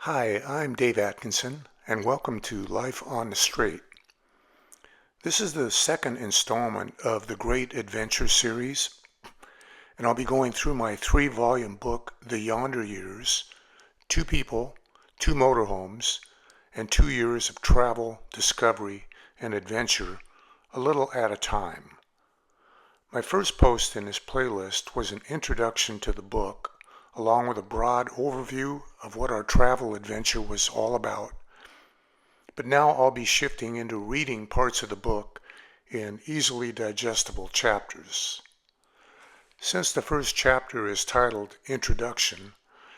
Hi, I'm Dave Atkinson, and welcome to Life on the Straight. This is the second installment of the Great Adventure series, and I'll be going through my three-volume book, The Yonder Years, Two People, Two Motorhomes, and 2 years of travel, discovery, and adventure, a little at a time. My first post in this playlist was an introduction to the book, along with a broad overview of what our travel adventure was all about. But now I'll be shifting into reading parts of the book in easily digestible chapters. Since the first chapter is titled Introduction,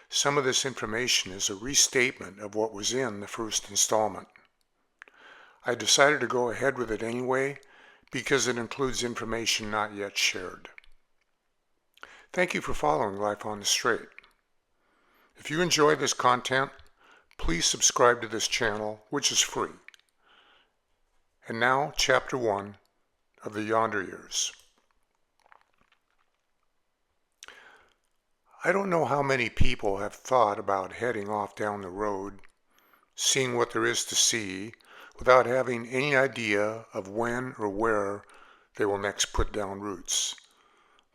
some of this information is a restatement of what was in the first installment. I decided to go ahead with it anyway because it includes information not yet shared. Thank you for following Life on the Straight. If you enjoy this content, please subscribe to this channel, which is free. And now, Chapter 1 of The Yonder Years. I don't know how many people have thought about heading off down the road, seeing what there is to see, without having any idea of when or where they will next put down roots.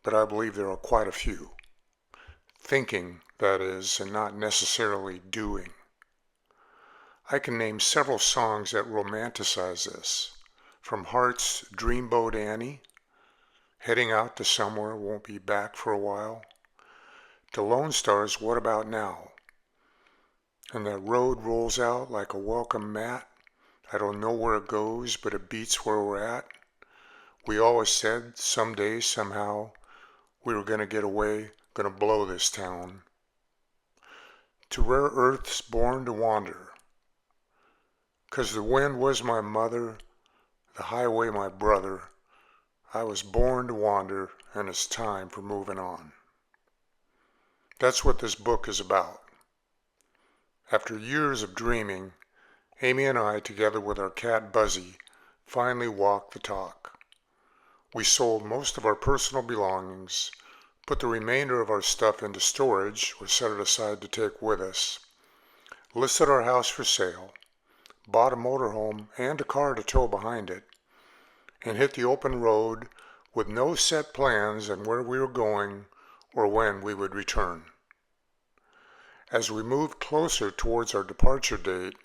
But I believe there are quite a few. Thinking, that is, and not necessarily doing. I can name several songs that romanticize this, from Heart's Dreamboat Annie, Heading Out to Somewhere, Won't Be Back for a While, to Lone Star's What About Now, and that road rolls out like a welcome mat. I don't know where it goes, but it beats where we're at. We always said someday, somehow, we were going to get away, going to blow this town. To Rare Earth's Born to Wander, 'cause the wind was my mother, the highway my brother. I was born to wander, and it's time for moving on. That's what this book is about. After years of dreaming, Amy and I, together with our cat Buzzy, finally walked the talk. We sold most of our personal belongings, put the remainder of our stuff into storage or set it aside to take with us, listed our house for sale, bought a motorhome and a car to tow behind it, and hit the open road with no set plans on where we were going or when we would return. As we moved closer towards our departure date,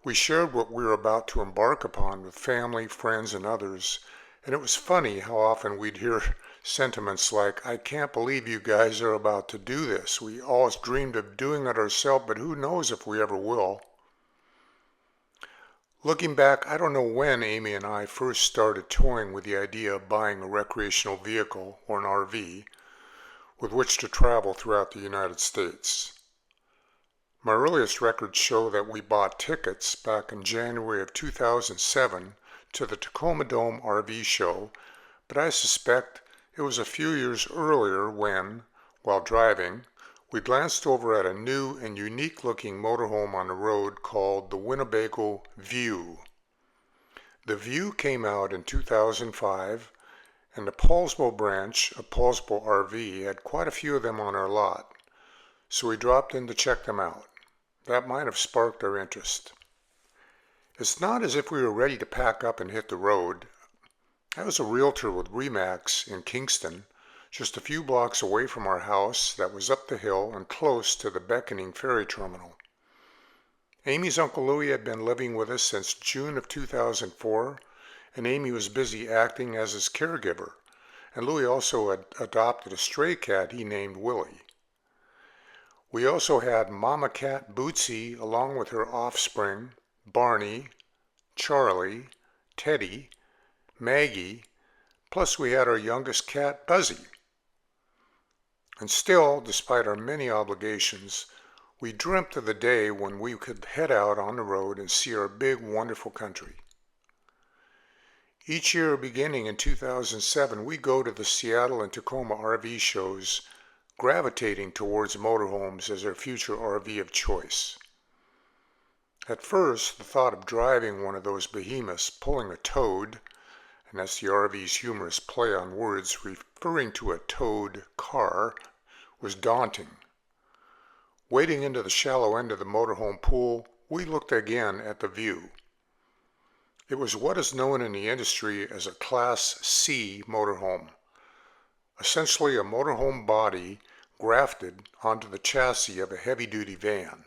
we shared what we were about to embark upon with family, friends, and others, and it was funny how often we'd hear sentiments like, "I can't believe you guys are about to do this. We always dreamed of doing it ourselves, but who knows if we ever will." Looking back, I don't know when Amy and I first started toying with the idea of buying a recreational vehicle, or an RV, with which to travel throughout the United States. My earliest records show that we bought tickets back in January of 2007 to the Tacoma Dome RV show, but I suspect it was a few years earlier when, while driving, we glanced over at a new and unique-looking motorhome on the road called the Winnebago View. The View came out in 2005, and the Paulsbo branch of Paulsbo RV had quite a few of them on our lot, so we dropped in to check them out. That might have sparked our interest. It's not as if we were ready to pack up and hit the road. I was a realtor with Remax in Kingston, just a few blocks away from our house that was up the hill and close to the beckoning ferry terminal. Amy's Uncle Louie had been living with us since June of 2004, and Amy was busy acting as his caregiver, and Louie also had adopted a stray cat he named Willie. We also had Mama Cat Bootsy along with her offspring, Barney, Charlie, Teddy, Maggie, plus we had our youngest cat, Buzzy. And still, despite our many obligations, we dreamt of the day when we could head out on the road and see our big, wonderful country. Each year, beginning in 2007, we go to the Seattle and Tacoma RV shows, gravitating towards motorhomes as our future RV of choice. At first, the thought of driving one of those behemoths pulling a toad, and that's the RV's humorous play on words referring to a towed car, was daunting. Wading into the shallow end of the motorhome pool, we looked again at the view. It was what is known in the industry as a Class C motorhome, essentially a motorhome body grafted onto the chassis of a heavy-duty van.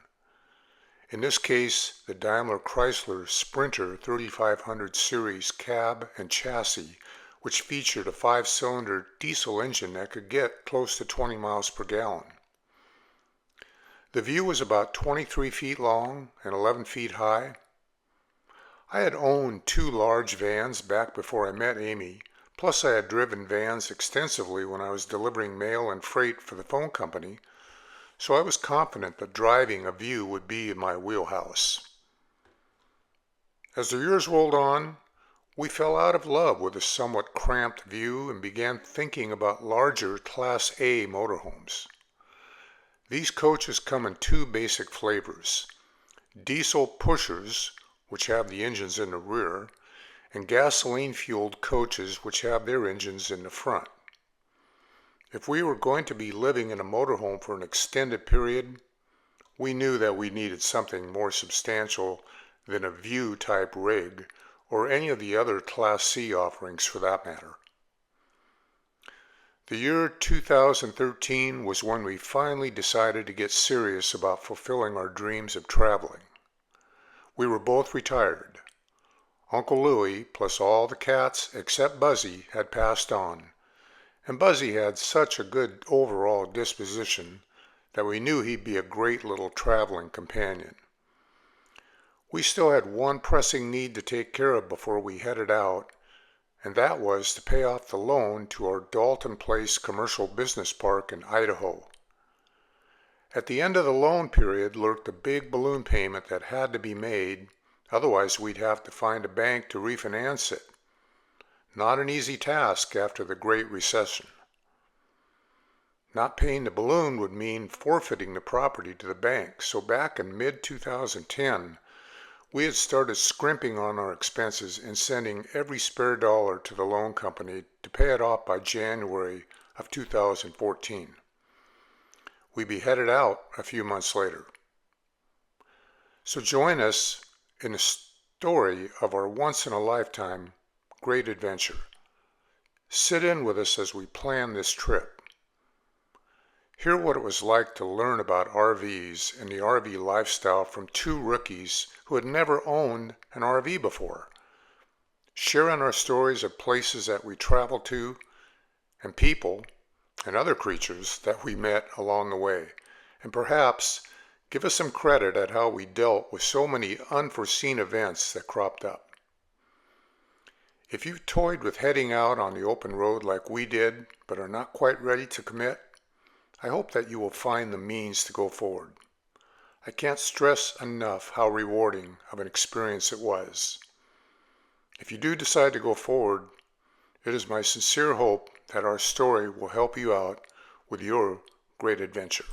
In this case, the Daimler Chrysler Sprinter 3500 series cab and chassis, which featured a 5-cylinder diesel engine that could get close to 20 miles per gallon. The view was about 23 feet long and 11 feet high. I had owned 2 large vans back before I met Amy, plus I had driven vans extensively when I was delivering mail and freight for the phone company, so I was confident that driving a view would be in my wheelhouse. As the years rolled on, we fell out of love with a somewhat cramped view and began thinking about larger Class A motorhomes. These coaches come in 2 basic flavors: diesel pushers, which have the engines in the rear, and gasoline-fueled coaches which have their engines in the front. If we were going to be living in a motorhome for an extended period, we knew that we needed something more substantial than a view-type rig or any of the other Class C offerings for that matter. The year 2013 was when we finally decided to get serious about fulfilling our dreams of traveling. We were both retired. Uncle Louie, plus all the cats except Buzzy, had passed on, and Buzzy had such a good overall disposition that we knew he'd be a great little traveling companion. We still had one pressing need to take care of before we headed out, and that was to pay off the loan to our Dalton Place commercial business park in Idaho. At the end of the loan period lurked a big balloon payment that had to be made, otherwise we'd have to find a bank to refinance it. Not an easy task after the Great Recession. Not paying the balloon would mean forfeiting the property to the bank, so back in mid-2010, we had started scrimping on our expenses and sending every spare dollar to the loan company to pay it off by January of 2014. We'd be headed out a few months later. So join us in the story of our once-in-a-lifetime great adventure. Sit in with us as we plan this trip. Hear what it was like to learn about RVs and the RV lifestyle from 2 rookies who had never owned an RV before. Share in our stories of places that we traveled to and people and other creatures that we met along the way, and perhaps give us some credit at how we dealt with so many unforeseen events that cropped up. If you've toyed with heading out on the open road like we did but are not quite ready to commit, I hope that you will find the means to go forward. I can't stress enough how rewarding of an experience it was. If you do decide to go forward, it is my sincere hope that our story will help you out with your great adventure.